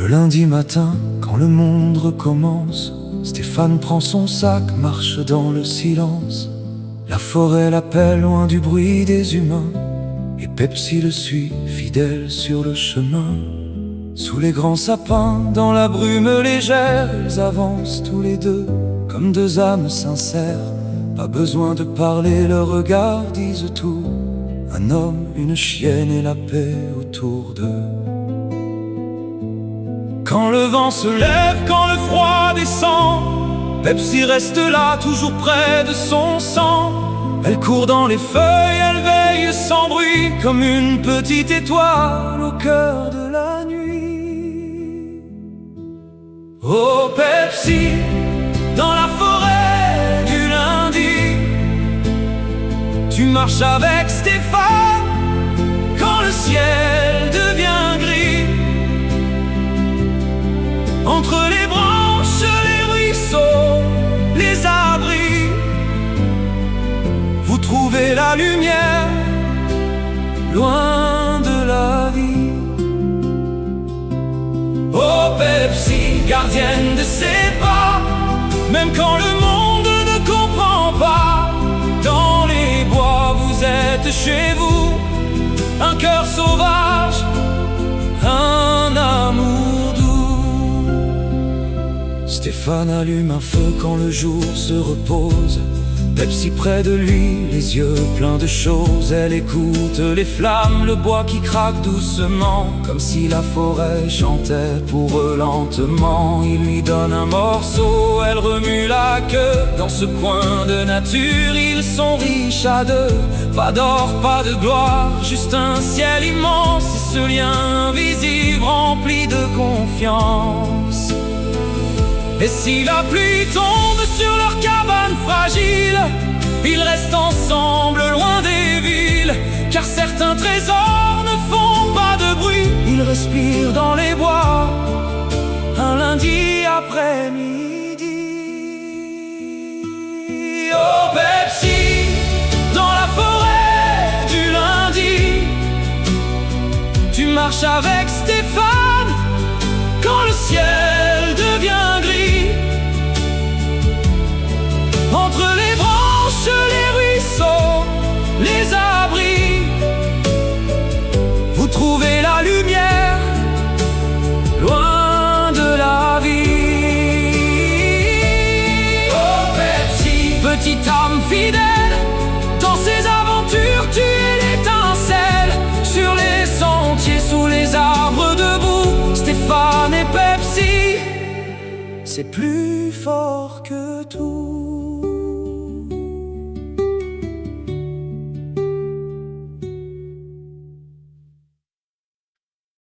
Le lundi matin, quand le monde recommence, Stéphane prend son sac, marche dans le silence. La forêt l'appelle loin du bruit des humains, et Pepsi le suit, fidèle sur le chemin. Sous les grands sapins, dans la brume légère, ils avancent tous les deux, comme deux âmes sincères. Pas besoin de parler, leurs regards disent tout. Un homme, une chienne et la paix autour d'eux. Quand le vent se lève, quand le froid descend, Pepsi reste là, toujours près de son sang. Elle court dans les feuilles, elle veille sans bruit, comme une petite étoile au cœur de la nuit. Oh Pepsi, dans la forêt du lundi, tu marches avec Stéphane quand le ciel devient gris. Entre les branches, les ruisseaux, les abris, vous trouvez la lumière, loin de la vie. Oh Pepsi, gardienne de ses pas, même quand le monde ne comprend pas. Dans les bois, vous êtes chez vous, un cœur sauvage, un amour doux. Stéphane allume un feu quand le jour se repose, Pepsi près de lui, les yeux pleins de choses. Elle écoute les flammes, le bois qui craque doucement, comme si la forêt chantait pour eux lentement. Il lui donne un morceau, elle remue la queue. Dans ce coin de nature, ils sont riches à deux. Pas d'or, pas de gloire, juste un ciel immense. Et ce lien invisible rempli de confiance. Et si la pluie tombe sur leur cabane fragile, ils restent ensemble loin des villes. Car certains trésors ne font pas de bruit, ils respirent dans les bois, un lundi après-midi. Oh Pepsi, dans la forêt du lundi, tu marches avec Stéphane quand le ciel devient gris. Entre les branches, les ruisseaux, les abris, vous trouvez la lumière, loin de la vie. Oh Pepsi, petite âme fidèle, dans ces aventures tu es l'étincelle. Sur les sentiers, sous les arbres debout, Stéphane et Pepsi, c'est plus fort que tout.